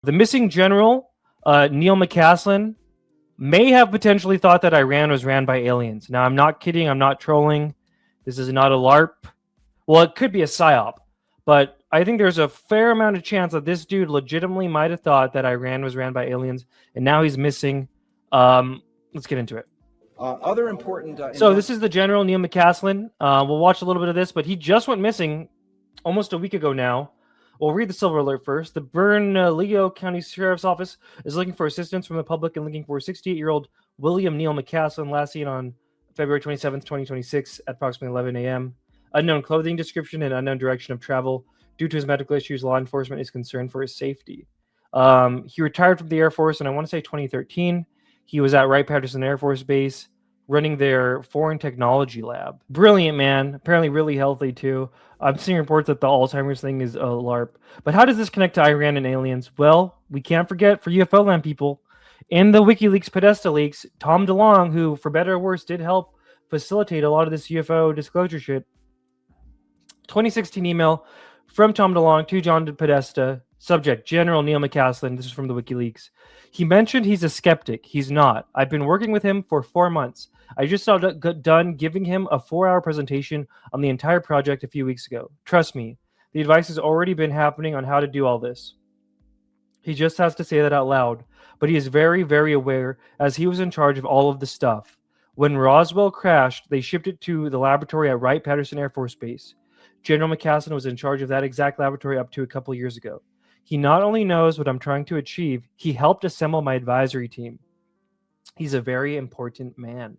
The missing general, Niel McCasland, may have potentially thought that Iran was ran by aliens. Now, I'm not kidding. I'm not trolling. This is not a LARP. Well, it could be a PSYOP, but I think there's a fair amount of chance that this dude legitimately might have thought that Iran was ran by aliens, and now he's missing. Let's get into it. Other important. So this is the general, Niel McCasland. We'll watch a little bit of this, but he just went missing almost a week ago now. We'll read the silver alert first. The Bernalillo County Sheriff's Office is looking for assistance from the public and looking for 68-year-old William Niel McCasland, last seen on February 27th, 2026 at approximately 11 a.m. Unknown clothing description and unknown direction of travel. Due to his medical issues, law enforcement is concerned for his safety. He retired from the Air Force in, I want to say, 2013. He was at Wright-Patterson Air Force Base running their foreign technology lab. Brilliant, man. Apparently really healthy, too. I'm seeing reports that the Alzheimer's thing is a LARP. But how does this connect to Iran and aliens? Well, we can't forget, for UFO land people, in the Wikileaks Podesta leaks, Tom DeLonge, who, for better or worse, did help facilitate a lot of this UFO disclosure shit. 2016 email from Tom DeLonge to John Podesta. Subject, General Niel McCasland. This is from the Wikileaks. He mentioned he's a skeptic. He's not. I've been working with him for 4 months. I just got done giving him a 4-hour presentation on the entire project a few weeks ago. Trust me, the advice has already been happening on how to do all this. He just has to say that out loud. But he is very, very aware, as he was in charge of all of the stuff. When Roswell crashed, they shipped it to the laboratory at Wright-Patterson Air Force Base. General McCasland was in charge of that exact laboratory up to a couple years ago. He not only knows what I'm trying to achieve, he helped assemble my advisory team. He's a very important man.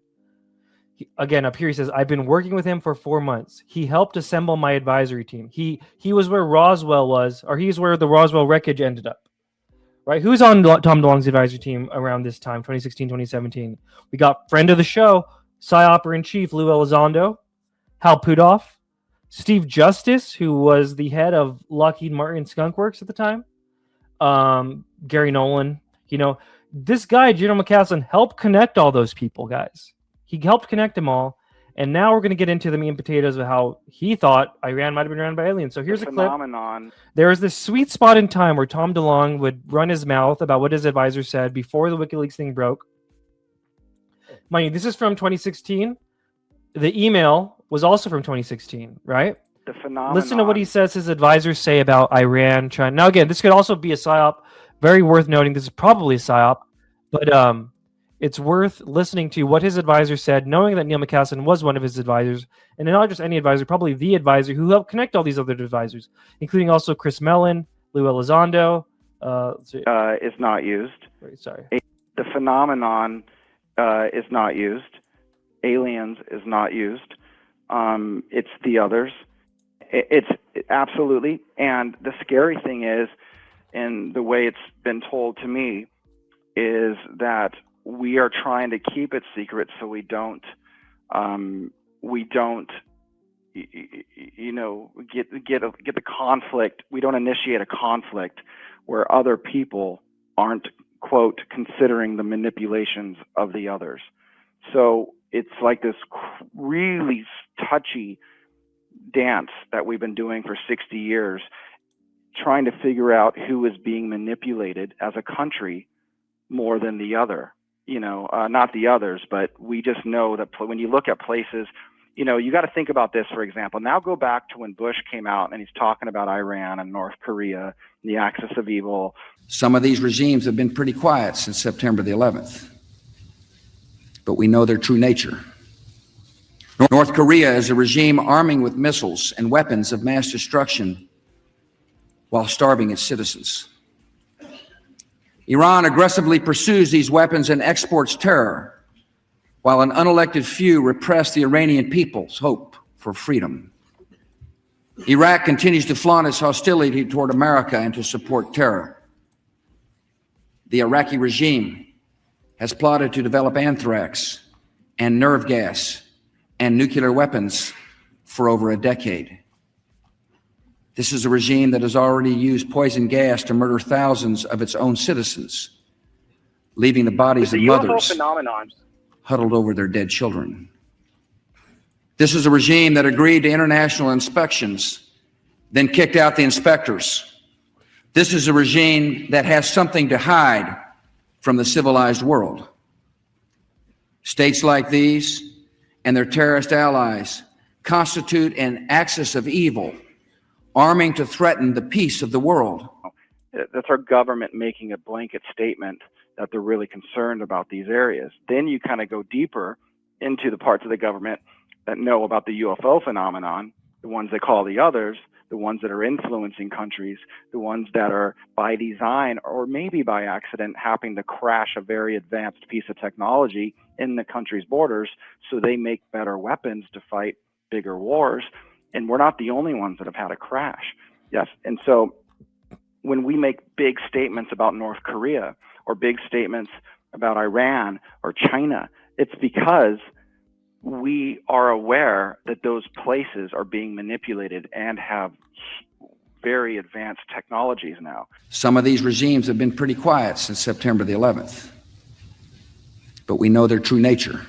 Again, up here he says, I've been working with him for 4 months. He helped assemble my advisory team. He was where Roswell was, or he's where the Roswell wreckage ended up. Right? Who's on Tom DeLonge's advisory team around this time, 2016, 2017? We got friend of the show, PSYOPer-in-Chief Lou Elizondo, Hal Puthoff, Steve Justice, who was the head of Lockheed Martin Skunk Works at the time. Gary Nolan. You know, this guy, General McCasland, helped connect all those people, guys. He helped connect them all. And now we're going to get into the meat and potatoes of how he thought Iran might have been ran by aliens. So here's a clip. There is this sweet spot in time where Tom DeLonge would run his mouth about what his advisor said before the WikiLeaks thing broke. Mind you, this is from 2016. The email was also from 2016, right? The phenomenon. Listen to what he says his advisors say about Iran, China. Now, again, this could also be a PSYOP. Very worth noting. This is probably a PSYOP, but it's worth listening to what his advisor said, knowing that Niel McCasland was one of his advisors, and not just any advisor, probably the advisor who helped connect all these other advisors, including also Chris Mellon, Lou Elizondo. Is not used. Sorry. The phenomenon is not used. Aliens is not used. It's the others. It's absolutely. And the scary thing is, and the way it's been told to me, is that we are trying to keep it secret so we don't get the conflict. We don't initiate a conflict where other people aren't, quote, considering the manipulations of the others. So it's like this really touchy dance that we've been doing for 60 years, trying to figure out who is being manipulated as a country more than the other. Not the others, but we just know that when you look at places, you got to think about this, for example. Now go back to when Bush came out and he's talking about Iran and North Korea, the axis of evil. Some of these regimes have been pretty quiet since September the 11th, but we know their true nature. North Korea is a regime arming with missiles and weapons of mass destruction while starving its citizens. Iran aggressively pursues these weapons and exports terror, while an unelected few repress the Iranian people's hope for freedom. Iraq continues to flaunt its hostility toward America and to support terror. The Iraqi regime has plotted to develop anthrax and nerve gas and nuclear weapons for over a decade. This is a regime that has already used poison gas to murder thousands of its own citizens, leaving the bodies of mothers huddled over their dead children. This is a regime that agreed to international inspections, then kicked out the inspectors, This is a regime that has something to hide from the civilized world. States like these and their terrorist allies constitute an axis of evil, arming to threaten the peace of the world. That's our government making a blanket statement that they're really concerned about these areas. Then you kind of go deeper into the parts of the government that know about the UFO phenomenon, the ones they call the others, the ones that are influencing countries, the ones that are by design or maybe by accident happening to crash a very advanced piece of technology in the country's borders so they make better weapons to fight bigger wars. And we're not the only ones that have had a crash. Yes. And so when we make big statements about North Korea or big statements about Iran or China, it's because we are aware that those places are being manipulated and have very advanced technologies now. Some of these regimes have been pretty quiet since September the 11th, but we know their true nature.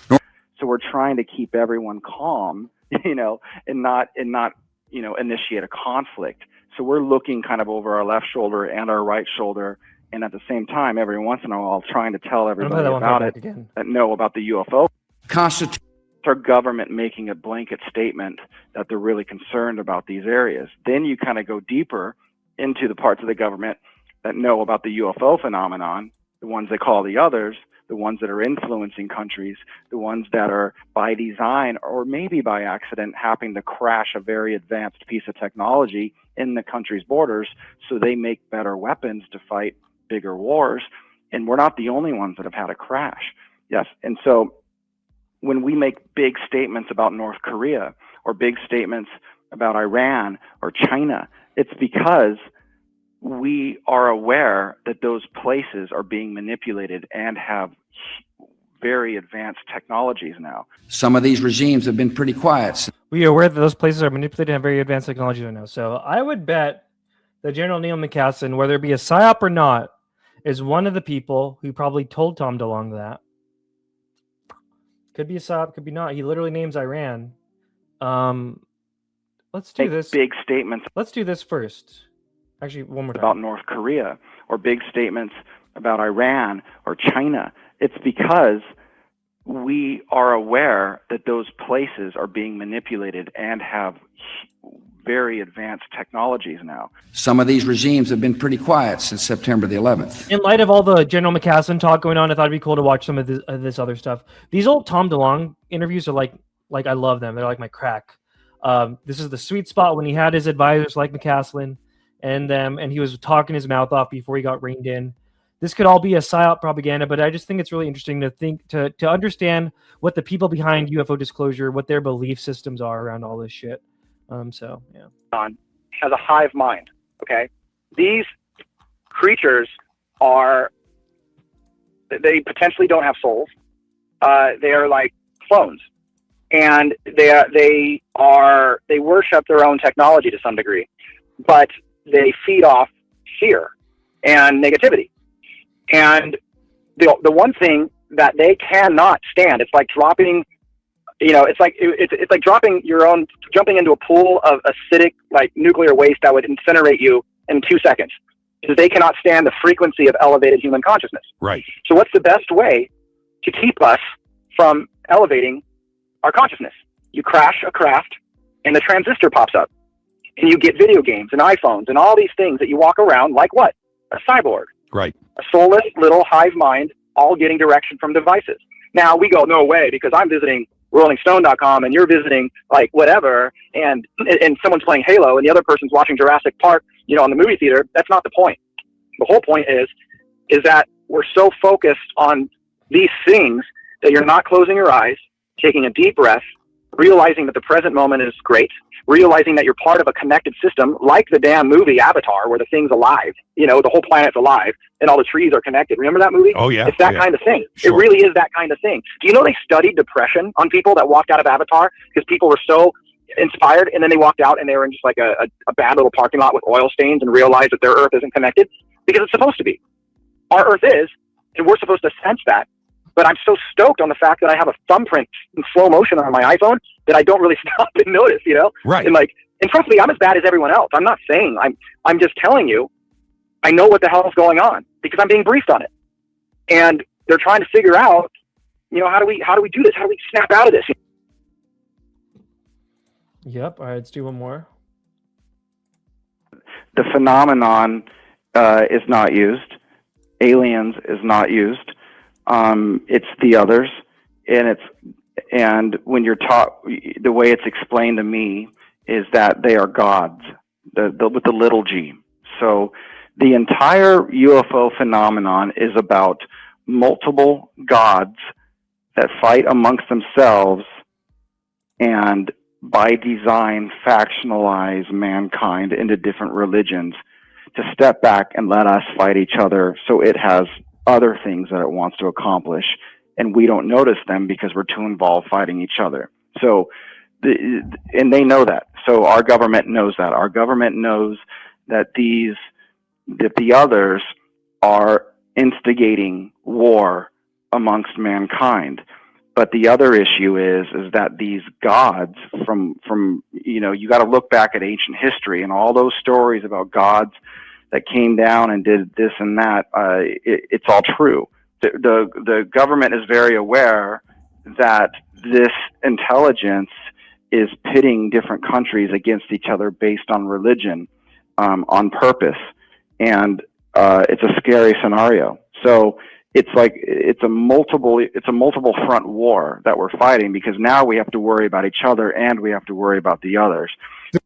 So we're trying to keep everyone calm, and not, initiate a conflict. So we're looking kind of over our left shoulder and our right shoulder, and at the same time, every once in a while, trying to tell everybody about it that know about the UFO. Constitute our government making a blanket statement that they're really concerned about these areas. Then you kind of go deeper into the parts of the government that know about the UFO phenomenon, the ones they call the others, the ones that are influencing countries, the ones that are by design or maybe by accident happening to crash a very advanced piece of technology in the country's borders so they make better weapons to fight bigger wars. And we're not the only ones that have had a crash. Yes. And so when we make big statements about North Korea or big statements about Iran or China, it's because we are aware that those places are being manipulated and have very advanced technologies now. Some of these regimes have been pretty quiet. We are aware that those places are manipulated and have very advanced technology right now. So I would bet that General Niel McCasland, whether it be a psyop or not, is one of the people who probably told Tom DeLonge that. Could be a psyop, could be not. He literally names Iran. Let's do this. Big statements. Let's do this first. Actually, one more time. About North Korea or big statements about Iran or China. It's because we are aware that those places are being manipulated and have very advanced technologies now. Some of these regimes have been pretty quiet since September the 11th. In light of all the General McCasland talk going on, I thought it'd be cool to watch some of this other stuff. These old Tom DeLonge interviews are like I love them. They're like my crack. This is the sweet spot when he had his advisors like McCasland and he was talking his mouth off before he got reined in. This could all be a psyop propaganda, but I just think it's really interesting to understand what the people behind UFO Disclosure, what their belief systems are around all this shit. So yeah. Has a hive mind. Okay, these creatures they potentially don't have souls. They are like clones, and they worship their own technology to some degree, but they feed off fear and negativity. And the one thing that they cannot stand, it's like dropping, it's like jumping into a pool of acidic, like nuclear waste that would incinerate you in 2 seconds, because they cannot stand the frequency of elevated human consciousness. Right. So what's the best way to keep us from elevating our consciousness? You crash a craft and the transistor pops up, and you get video games and iPhones and all these things that you walk around like what? A cyborg. Right. A soulless little hive mind, all getting direction from devices. Now we go, no way, because I'm visiting rollingstone.com and you're visiting like whatever, and someone's playing Halo and the other person's watching Jurassic Park, on the movie theater. That's not the point. The whole point is that we're so focused on these things that you're not closing your eyes, taking a deep breath, realizing that the present moment is great, realizing that you're part of a connected system, like the damn movie Avatar, where the thing's alive, the whole planet's alive and all the trees are connected. Remember that movie? Oh yeah. It's that kind of thing. Sure. It really is that kind of thing. Do you know they studied depression on people that walked out of Avatar because people were so inspired, and then they walked out and they were in just like a bad little parking lot with oil stains and realized that their earth isn't connected? Because it's supposed to be. Our earth is, and we're supposed to sense that. But I'm so stoked on the fact that I have a thumbprint in slow motion on my iPhone that I don't really stop and notice, Right. And like, And trust me, I'm as bad as everyone else. I'm not saying, I'm just telling you, I know what the hell is going on because I'm being briefed on it. And they're trying to figure out, how do we do this? How do we snap out of this? Yep. All right, let's do one more. The phenomenon is not used. Aliens is not used. It's the others, and when you're taught, the way it's explained to me is that they are gods, with the little g. So the entire UFO phenomenon is about multiple gods that fight amongst themselves and by design factionalize mankind into different religions to step back and let us fight each other, so it has other things that it wants to accomplish, and we don't notice them because we're too involved fighting each other. So, and they know that. So our government knows that. Our government knows that the others are instigating war amongst mankind. But the other issue is that these gods from you got to look back at ancient history and all those stories about gods that came down and did this and that. It's all true. The government is very aware that this intelligence is pitting different countries against each other based on religion, on purpose, and it's a scary scenario. So it's a multiple front war that we're fighting, because now we have to worry about each other and we have to worry about the others.